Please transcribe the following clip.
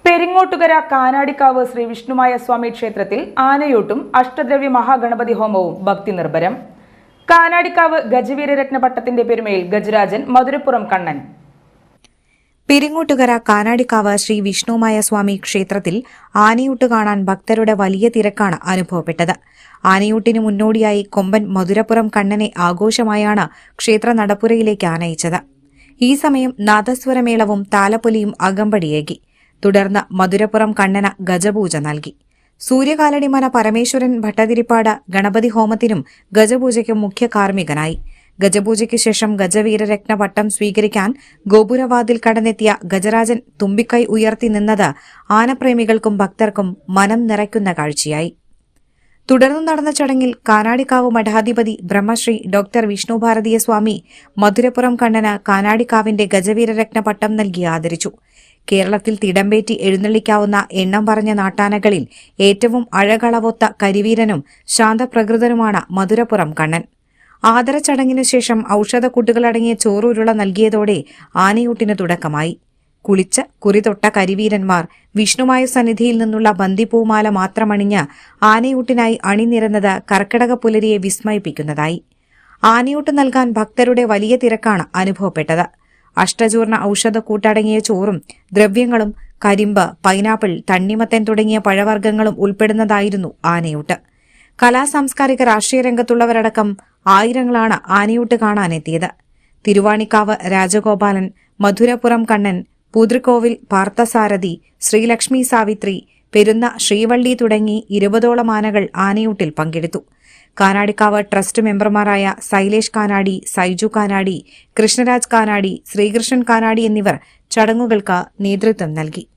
പെരിങ്ങോട്ടുകര കാനാടിക്കാവ് ശ്രീ വിഷ്ണുമായ സ്വാമി ക്ഷേത്രത്തിൽ ആനയൂട്ടും അഷ്ടദ്രവ്യ മഹാഗണപതി ഹോമവും ഭക്തി നിർഭരം. കാനാടിക്കാവ് ഗജവീരരത്ന പട്ടത്തിന്റെ പെരുമയിൽ ഗജരാജൻ മധുരപ്പുറം കണ്ണൻ. പെരിങ്ങോട്ടുകര കാനാടിക്കാവ് ശ്രീ വിഷ്ണുമായ സ്വാമി ക്ഷേത്രത്തിൽ ആനയൂട്ട് കാണാൻ ഭക്തരുടെ വലിയ തിരക്കാണ് അനുഭവപ്പെട്ടത്. ആനയൂട്ടിന് മുന്നോടിയായി കൊമ്പൻ മധുരപ്പുറം കണ്ണനെ ആഘോഷമായാണ് ക്ഷേത്ര നടപ്പുരയിലേക്ക് ആനയിച്ചത്. ഈ സമയം നാദസ്വരമേളവും താലപ്പൊലിയും അകമ്പടിയേകി. തുടർന്ന് മധുരപ്പുറം കണ്ണന് ഗജപൂജ നൽകി. സൂര്യകാലടിമന പരമേശ്വരൻ ഭട്ടതിരിപ്പാട് ഗണപതി ഹോമത്തിനും ഗജപൂജയ്ക്കും മുഖ്യ കാർമ്മികനായി. ഗജപൂജയ്ക്ക് ശേഷം ഗജവീരരത്ന പട്ടം സ്വീകരിക്കാൻ ഗോപുരവാതിൽ കടന്നെത്തിയ ഗജരാജൻ തുമ്പിക്കൈ ഉയർത്തി നിന്നത് ആനപ്രേമികൾക്കും ഭക്തർക്കും മനം നിറയ്ക്കുന്ന കാഴ്ചയായി. തുടർന്ന് നടന്ന ചടങ്ങിൽ കാനാടിക്കാവ് മഠാധിപതി ബ്രഹ്മശ്രീ ഡോക്ടർ വിഷ്ണു ഭാരതീയ സ്വാമി മധുരപ്പുറം കണ്ണന് കാനാടിക്കാവിന്റെ ഗജവീരരത്ന പട്ടം നൽകി ആദരിച്ചു. കേരളത്തിൽ തിടമ്പേറ്റി എഴുന്നള്ളിക്കാവുന്ന എണ്ണം പറഞ്ഞ നാട്ടാനകളിൽ ഏറ്റവും അഴകളവൊത്ത കരിവീരനും ശാന്തപ്രകൃതനുമാണ് മധുരപ്പുറം കണ്ണൻ. ആദരച്ചടങ്ങിനു ശേഷം ഔഷധക്കൂട്ടുകളടങ്ങിയ ചോറുരുള നൽകിയതോടെ ആനയൂട്ടിന് തുടക്കമായി. കുളിച്ച് കുറിതൊട്ട കരിവീരന്മാർ വിഷ്ണുമായ സന്നിധിയിൽ നിന്നുള്ള ബന്ദിപ്പൂമാല മാത്രമണിഞ്ഞ് ആനയൂട്ടിനായി അണിനിരന്നത് കർക്കിടക പുലരിയെ വിസ്മയിപ്പിക്കുന്നതായി. ആനയൂട്ട് നൽകാൻ ഭക്തരുടെ വലിയ തിരക്കാണ് അനുഭവപ്പെട്ടത്. അഷ്ടചൂർണ ഔഷധക്കൂട്ടടങ്ങിയ ചോറും ദ്രവ്യങ്ങളും കരിമ്പ്, പൈനാപ്പിൾ, തണ്ണിമത്തൻ തുടങ്ങിയ പഴവർഗ്ഗങ്ങളും ഉൾപ്പെടുന്നതായിരുന്നു ആനയൂട്ട്. കലാസാംസ്കാരിക രാഷ്ട്രീയ രംഗത്തുള്ളവരടക്കം ആയിരങ്ങളാണ് ആനയൂട്ട് കാണാനെത്തിയത്. തിരുവാണിക്കാവ് രാജഗോപാലൻ, മധുരപ്പുറം കണ്ണൻ, പൂതൃക്കോവിൽ പാർത്ഥസാരഥി, ശ്രീലക്ഷ്മി സാവിത്രി, പെരുന്ന ശ്രീവള്ളി തുടങ്ങി 20ഓളം ആനകൾ ആനയൂട്ടിൽ പങ്കെടുത്തു. കാനാടിക്കാവ് ട്രസ്റ്റ് മെമ്പർമാരായ സൈലേഷ് കാനാടി, സൈജു കാനാടി, കൃഷ്ണരാജ് കാനാടി, ശ്രീകൃഷ്ണൻ കാനാടി എന്നിവർ ചടങ്ങുകൾക്ക് നേതൃത്വം നൽകി.